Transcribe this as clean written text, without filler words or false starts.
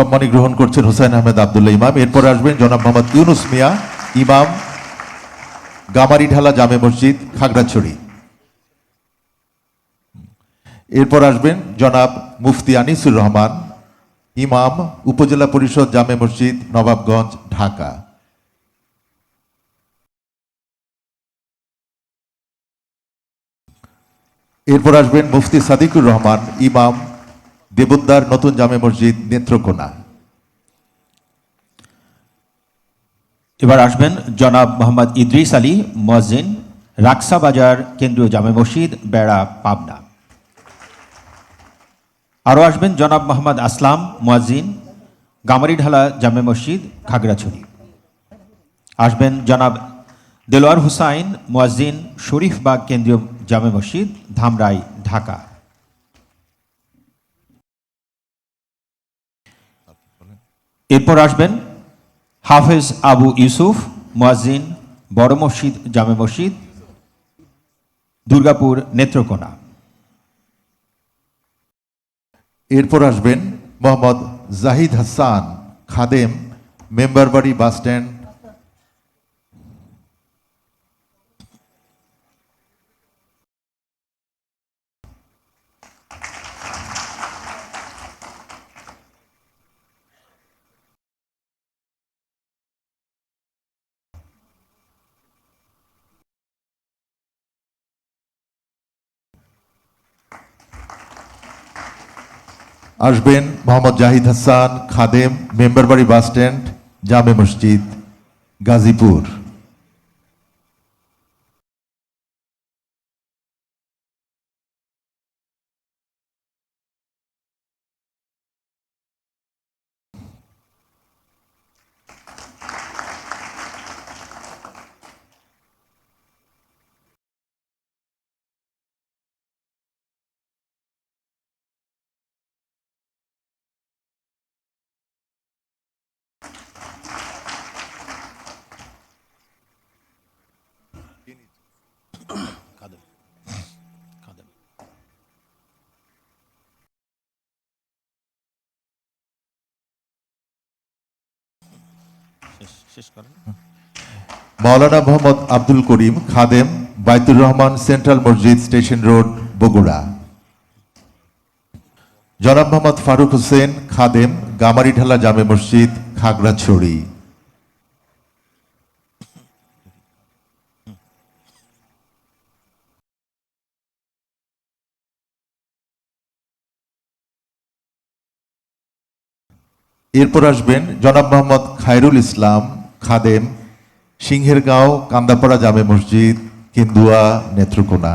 সম্মানী গ্রহণ করছেন হুসাইন আহমেদ আব্দুল্লাহ ইমাম। এরপর আসবেন জনাব মোহাম্মদ ইউনুস মিয়া, ইমাম, গামারিঢালা জামে মসজিদ, খাগড়াছড়ি। এরপর আসবেন জনাব মুফতি আনিসুর রহমান, ইমাম, উপজেলা পরিষদ জামে মসজিদ, নবাবগঞ্জ, ঢাকা। এরপর আসবেন মুফতি সাদিকুর রহমান, ইমাম, দেবোদ্দার নতুন জামে মসজিদ, নেত্রকোনা। এবার আসবেন জনাব মোহাম্মদ ইদ্রিস আলী, মুয়াজ্জিন, রাকসা বাজার কেন্দ্রীয় জামে মসজিদ, বেড়া, পাবনা। আরও আসবেন জনাব মোহাম্মদ আসলাম, মুয়াজ্জিন, গামারিঢালা জামে মসজিদ, খাগড়াছড়ি। আসবেন জনাব দেলোয়ার হুসাইন, মুয়াজ্জিন, শরীফবাগ কেন্দ্রীয় জামে মসজিদ, ধামরাই, ঢাকা। এরপর আসবেন হাফেজ আবু ইউসুফ, মুয়াজ্জিন, বড় মসজিদ জামে মসজিদ, দুর্গাপুর, নেত্রকোনা। এরপর আসবেন মোহাম্মদ জাহিদ হাসান, খাদেম, মেম্বারবাড়ি বাস স্ট্যান্ড। আসবেন মোহাম্মদ জাহিদ হাসান, খাদেম, মেম্বারবাড়ি বাস স্ট্যান্ড, জামে মসজিদ, গাজীপুর। মাওলানা মোহাম্মদ আব্দুল করিম, খাদেম, বাইতুর রহমান সেন্ট্রাল মসজিদ, স্টেশন রোড, বগুড়া। জনাব মোহাম্মদ ফারুক হোসেন, খাদেম, গামারিঢালা জামে মসজিদ, খাগড়াছড়ি। এরপর আসবেন জনাব মোহাম্মদ খায়রুল ইসলাম, খাদেম, সিংহেরগাঁও কান্দাপাড়া জামে মসজিদ, কেন্দুয়া, নেত্রকোনা।